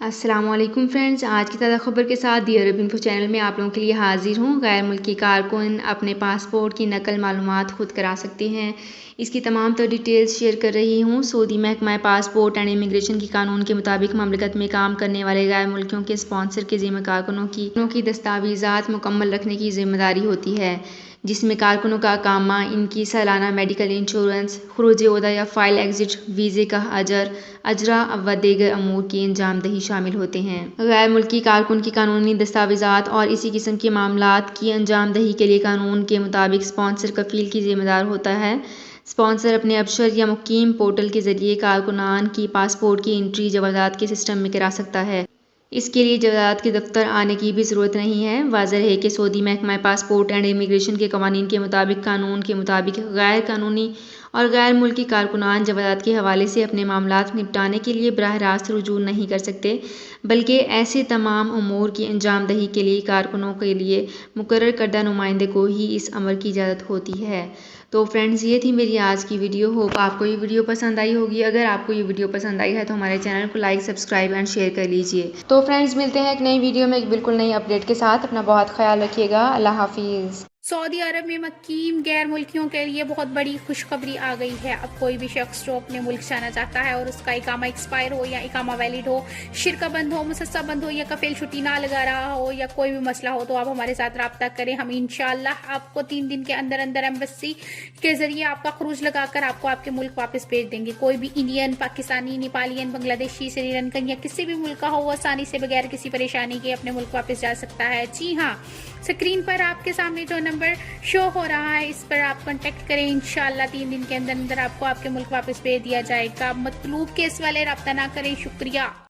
السلام علیکم فرینڈز، آج کی تازہ خبر کے ساتھ دی عرب انفو چینل میں آپ لوگوں کے لیے حاضر ہوں۔ غیر ملکی کارکن اپنے پاسپورٹ کی نقل معلومات خود کرا سکتے ہیں، اس کی تمام تر ڈیٹیلز شیئر کر رہی ہوں۔ سعودی محکمہ پاسپورٹ اینڈ امیگریشن کے قانون کے مطابق مملکت میں کام کرنے والے غیر ملکیوں کے اسپانسر کے ذمہ کارکنوں کی دستاویزات مکمل رکھنے کی ذمہ داری ہوتی ہے، جس میں کارکنوں کا اقامہ، ان کی سالانہ میڈیکل انشورنس، خروج عہدہ یا فائل ایگزٹ ویزے کا اجرا و دیگر امور کی انجام دہی شامل ہوتے ہیں۔ غیر ملکی کارکن کی قانونی دستاویزات اور اسی قسم کے معاملات کی انجام دہی کے لیے قانون کے مطابق اسپانسر کفیل کی ذمہ دار ہوتا ہے۔ اسپانسر اپنے ابشر یا مقیم پورٹل کے ذریعے کارکنان کی پاسپورٹ کی انٹری جوازات کے سسٹم میں کرا سکتا ہے۔ اس کے لیے جوازات کے دفتر آنے کی بھی ضرورت نہیں ہے۔ واضح ہے کہ سعودی محکمہ پاسپورٹ اینڈ امیگریشن کے قوانین کے مطابق قانون کے مطابق غیر قانونی اور غیر ملکی کارکنان جوازات کے حوالے سے اپنے معاملات نپٹانے کے لیے براہ راست رجوع نہیں کر سکتے، بلکہ ایسے تمام امور کی انجام دہی کے لیے کارکنوں کے لیے مقرر کردہ نمائندے کو ہی اس امر کی اجازت ہوتی ہے۔ تو فرینڈز، یہ تھی میری آج کی ویڈیو۔ ہوپ آپ کو یہ ویڈیو پسند آئی ہوگی۔ اگر آپ کو یہ ویڈیو پسند آئی ہے تو ہمارے چینل کو لائک، سبسکرائب اینڈ شیئر کر لیجئے۔ تو فرینڈز، ملتے ہیں ایک نئی ویڈیو میں ایک بالکل نئی اپڈیٹ کے ساتھ۔ اپنا بہت خیال رکھیے گا۔ اللہ حافظ۔ سعودی عرب میں مقیم غیر ملکیوں کے لیے بہت بڑی خوشخبری آ گئی ہے۔ اب کوئی بھی شخص جو اپنے ملک جانا چاہتا ہے اور اس کا اقامہ ایکسپائر ہو یا اقامہ ویلڈ ہو، شرکہ بند ہو، مسسہ بند ہو یا کفیل چھٹی نہ لگا رہا ہو یا کوئی بھی مسئلہ ہو، تو آپ ہمارے ساتھ رابطہ کریں۔ ہم انشاءاللہ آپ کو 3 دن کے اندر اندر ایمبیسی کے ذریعے آپ کا خروج لگا کر آپ کو آپ کے ملک واپس بھیج دیں گے۔ کوئی بھی انڈین، پاکستانی، نیپالین، بنگلہ دیشی، سری لنکن یا کسی بھی ملک کا ہو، وہ آسانی سے بغیر کسی پریشانی کے اپنے ملک واپس جا سکتا ہے۔ جی ہاں، اسکرین پر آپ کے سامنے جو نمبر شو ہو رہا ہے، اس پر آپ کانٹیکٹ کریں۔ انشاءاللہ 3 دن کے اندر اندر آپ کو آپ کے ملک واپس بھیج دیا جائے گا۔ مطلوب کیس والے رابطہ نہ کریں۔ شکریہ۔